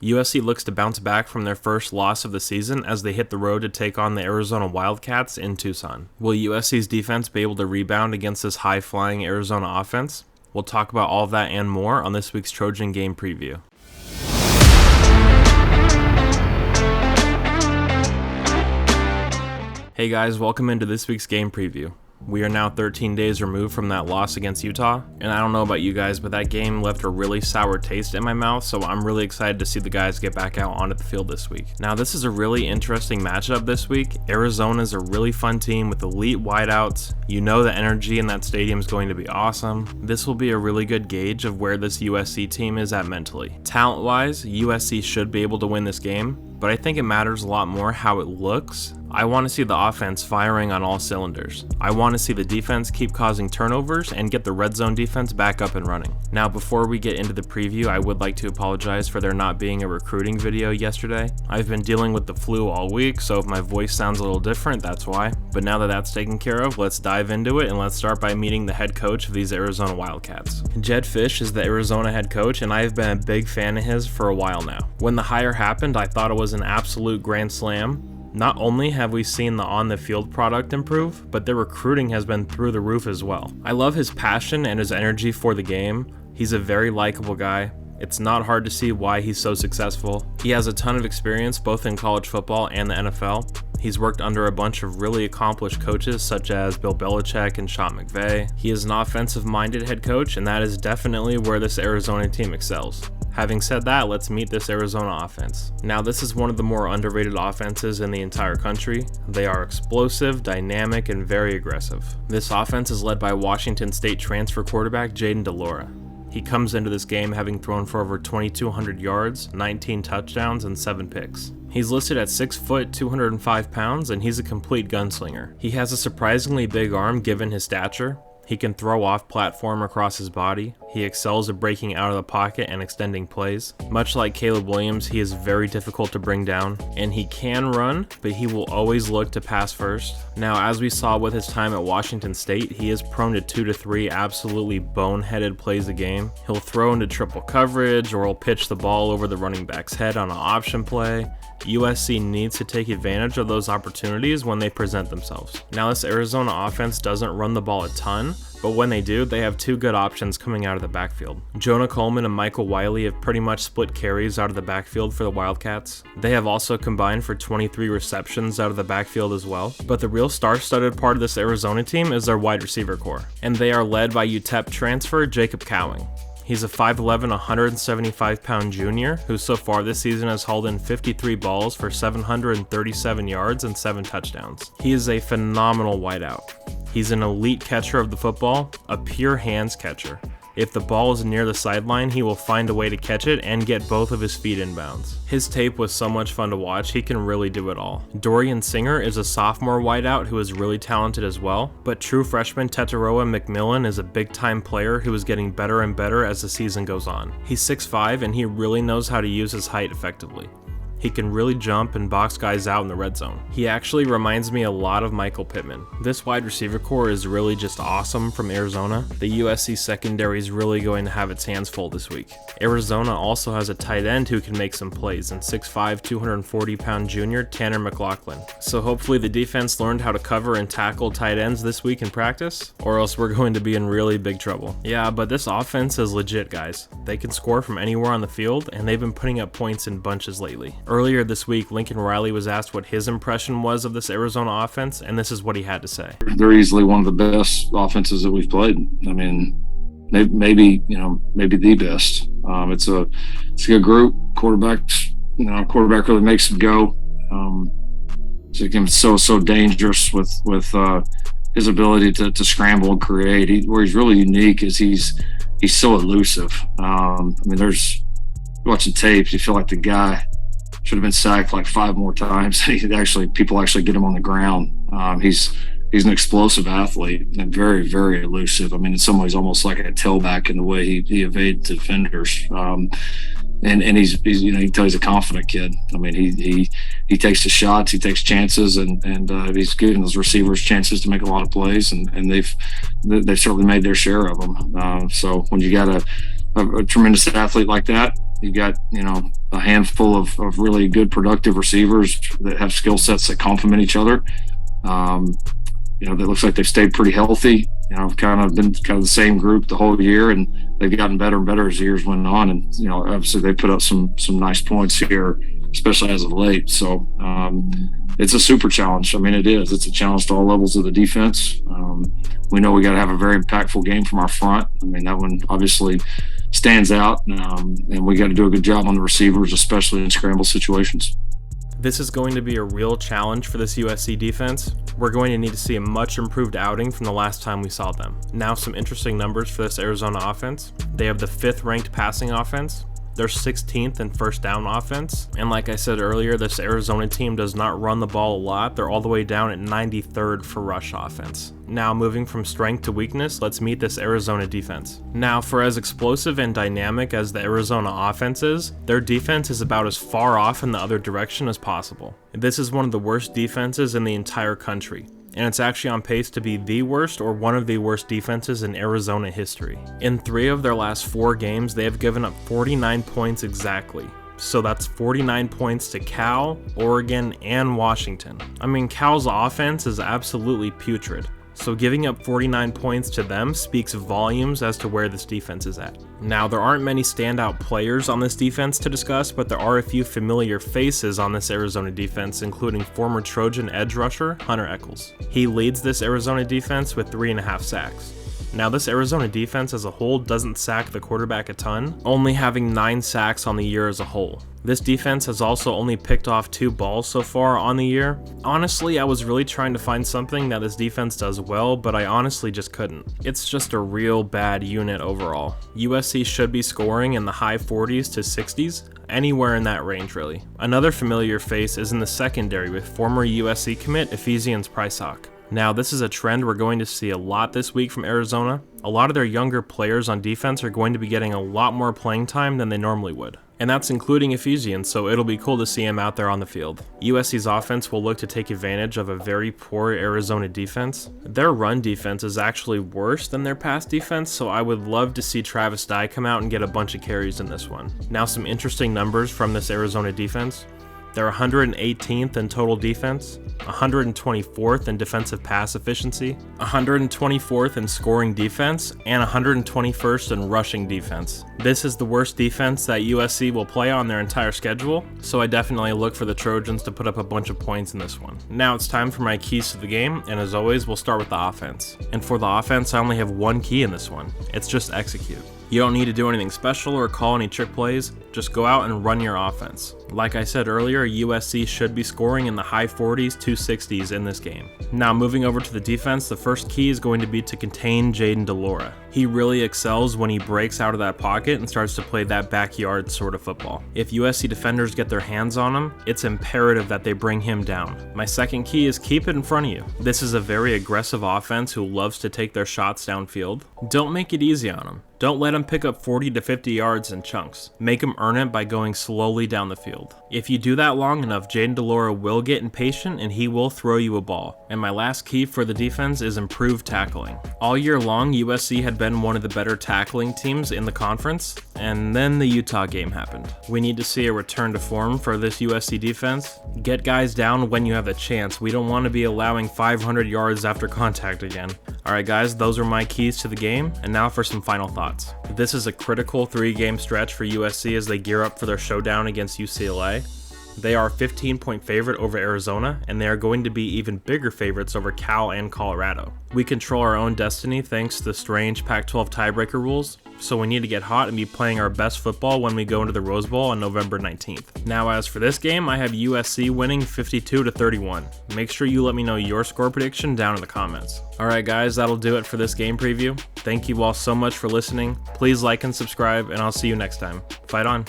USC looks to bounce back from their first loss of the season as they hit the road to take on the Arizona Wildcats in Tucson. Will USC's defense be able to rebound against this high-flying Arizona offense? We'll talk about all of that and more on this week's Trojan Game Preview. Hey guys, welcome into this week's game preview. We are now 13 days removed from that loss against Utah, and I don't know about you guys, but that game left a really sour taste in my mouth, so I'm really excited to see the guys get back out onto the field this week. Now, this is a really interesting matchup this week. Arizona's a really fun team with elite wideouts. You know the energy in that stadium is going to be awesome. This will be a really good gauge of where this USC team is at mentally. Talent-wise, USC should be able to win this game, but I think it matters a lot more how it looks. I want to see the offense firing on all cylinders. I want to see the defense keep causing turnovers and get the red zone defense back up and running. Now, before we get into the preview, I would like to apologize for there not being a recruiting video yesterday. I've been dealing with the flu all week, so if my voice sounds a little different, that's why. But now that that's taken care of, let's dive into it, and let's start by meeting the head coach of these Arizona Wildcats. Jedd Fisch is the Arizona head coach, and I have been a big fan of his for a while now. When the hire happened, I thought it was an absolute grand slam. Not only have we seen the on-the-field product improve, but their recruiting has been through the roof as well. I love his passion and his energy for the game. He's a very likable guy. It's not hard to see why he's so successful. He has a ton of experience both in college football and the NFL. He's worked under a bunch of really accomplished coaches such as Bill Belichick and Sean McVay. He is an offensive-minded head coach, and that is definitely where this Arizona team excels. Having said that, let's meet this Arizona offense. Now, this is one of the more underrated offenses in the entire country. They are explosive, dynamic, and very aggressive. This offense is led by Washington State transfer quarterback Jayden de Laura. He comes into this game having thrown for over 2,200 yards, 19 touchdowns, and 7 picks. He's listed at 6 foot, 205 pounds, and he's a complete gunslinger. He has a surprisingly big arm given his stature. He can throw off platform across his body. He excels at breaking out of the pocket and extending plays. Much like Caleb Williams, he is very difficult to bring down, and he can run, but he will always look to pass first. Now, as we saw with his time at Washington State, he is prone to 2 to 3 absolutely boneheaded plays a game. He'll throw into triple coverage, or he'll pitch the ball over the running back's head on an option play. USC needs to take advantage of those opportunities when they present themselves. Now, this Arizona offense doesn't run the ball a ton, but when they do, they have 2 good options coming out of the backfield. Jonah Coleman and Michael Wiley have pretty much split carries out of the backfield for the Wildcats. They have also combined for 23 receptions out of the backfield as well. But the real star-studded part of this Arizona team is their wide receiver core, and they are led by UTEP transfer Jacob Cowing. He's a 5'11", 175-pound junior who so far this season has hauled in 53 balls for 737 yards and 7 touchdowns. He is a phenomenal wideout. He's an elite catcher of the football, a pure hands catcher. If the ball is near the sideline, he will find a way to catch it and get both of his feet inbounds. His tape was so much fun to watch, he can really do it all. Dorian Singer is a sophomore wideout who is really talented as well, but true freshman Tetaroa McMillan is a big-time player who is getting better and better as the season goes on. He's 6'5", and he really knows how to use his height effectively. He can really jump and box guys out in the red zone. He actually reminds me a lot of Michael Pittman. This wide receiver core is really just awesome from Arizona. The USC secondary is really going to have its hands full this week. Arizona also has a tight end who can make some plays in 6'5", 240-pound junior Tanner McLaughlin. So hopefully the defense learned how to cover and tackle tight ends this week in practice, or else we're going to be in really big trouble. Yeah, but this offense is legit, guys. They can score from anywhere on the field, and they've been putting up points in bunches lately. Earlier this week, Lincoln Riley was asked what his impression was of this Arizona offense, and this is what he had to say. They're easily one of the best offenses that we've played. I mean, maybe the best. It's a good group. Quarterback really makes them go. So he can be so dangerous with his ability to scramble and create. Where he's really unique is he's so elusive. I mean, there's watching tapes, you feel like the guy should have been sacked like 5 more times. People actually get him on the ground. He's an explosive athlete and very, very elusive. I mean, in some ways, almost like a tailback in the way he evades defenders. And he's a confident kid. I mean, he takes the shots, he takes chances, and he's giving those receivers chances to make a lot of plays, and they've certainly made their share of them. So when you got a tremendous athlete like that, You got, a handful of really good productive receivers that have skill sets that complement each other. Um, that looks like they've stayed pretty healthy. Kind of been kind of the same group the whole year, and they've gotten better and better as the years went on. And obviously they put up some nice points here, especially as of late. So it's a super challenge. I mean, it is. It's a challenge to all levels of the defense. We know we got to have a very impactful game from our front. I mean, that one obviously stands out, and we got to do a good job on the receivers, especially in scramble situations. This is going to be a real challenge for this USC defense. We're going to need to see a much improved outing from the last time we saw them. Now, some interesting numbers for this Arizona offense. They have the 5th ranked passing offense. They're 16th in first down offense. And like I said earlier, this Arizona team does not run the ball a lot. They're all the way down at 93rd for rush offense. Now, moving from strength to weakness, let's meet this Arizona defense. Now, for as explosive and dynamic as the Arizona offense is, their defense is about as far off in the other direction as possible. This is one of the worst defenses in the entire country, and it's actually on pace to be the worst or one of the worst defenses in Arizona history. In 3 of their last 4 games, they have given up 49 points exactly. So that's 49 points to Cal, Oregon, and Washington. I mean, Cal's offense is absolutely putrid. So giving up 49 points to them speaks volumes as to where this defense is at. Now, there aren't many standout players on this defense to discuss, but there are a few familiar faces on this Arizona defense, including former Trojan edge rusher Hunter Echols. He leads this Arizona defense with 3.5 sacks. Now, this Arizona defense as a whole doesn't sack the quarterback a ton, only having 9 sacks on the year as a whole. This defense has also only picked off 2 balls so far on the year. Honestly, I was really trying to find something that this defense does well, but I honestly just couldn't. It's just a real bad unit overall. USC should be scoring in the high 40s to 60s, anywhere in that range really. Another familiar face is in the secondary with former USC commit Ephesians Prysock. Now, this is a trend we're going to see a lot this week from Arizona. A lot of their younger players on defense are going to be getting a lot more playing time than they normally would. And that's including Ephesians, so it'll be cool to see him out there on the field. USC's offense will look to take advantage of a very poor Arizona defense. Their run defense is actually worse than their pass defense, so I would love to see Travis Dye come out and get a bunch of carries in this one. Now, some interesting numbers from this Arizona defense. They're 118th in total defense, 124th in defensive pass efficiency, 124th in scoring defense, and 121st in rushing defense. This is the worst defense that USC will play on their entire schedule, so I definitely look for the Trojans to put up a bunch of points in this one. Now it's time for my keys to the game, and as always, we'll start with the offense. And for the offense, I only have one key in this one. It's just execute. You don't need to do anything special or call any trick plays, just go out and run your offense. Like I said earlier, USC should be scoring in the high 40s to 60s in this game. Now moving over to the defense, the first key is going to be to contain Jayden de Laura. He really excels when he breaks out of that pocket and starts to play that backyard sort of football. If USC defenders get their hands on him, it's imperative that they bring him down. My second key is keep it in front of you. This is a very aggressive offense who loves to take their shots downfield. Don't make it easy on him. Don't let him pick up 40 to 50 yards in chunks. Make him earn it by going slowly down the field. If you do that long enough, Jayden de Laura will get impatient and he will throw you a ball. And my last key for the defense is improved tackling. All year long, USC had been one of the better tackling teams in the conference, and then the Utah game happened. We need to see a return to form for this USC defense. Get guys down when you have the chance. We don't want to be allowing 500 yards after contact again. Alright guys, those are my keys to the game, and now for some final thoughts. This is a critical 3-game stretch for USC as they gear up for their showdown against UCLA. They are a 15-point favorite over Arizona, and they are going to be even bigger favorites over Cal and Colorado. We control our own destiny thanks to the strange Pac-12 tiebreaker rules, so we need to get hot and be playing our best football when we go into the Rose Bowl on November 19th. Now as for this game, I have USC winning 52-31. Make sure you let me know your score prediction down in the comments. Alright guys, that'll do it for this game preview. Thank you all so much for listening. Please like and subscribe, and I'll see you next time. Fight on!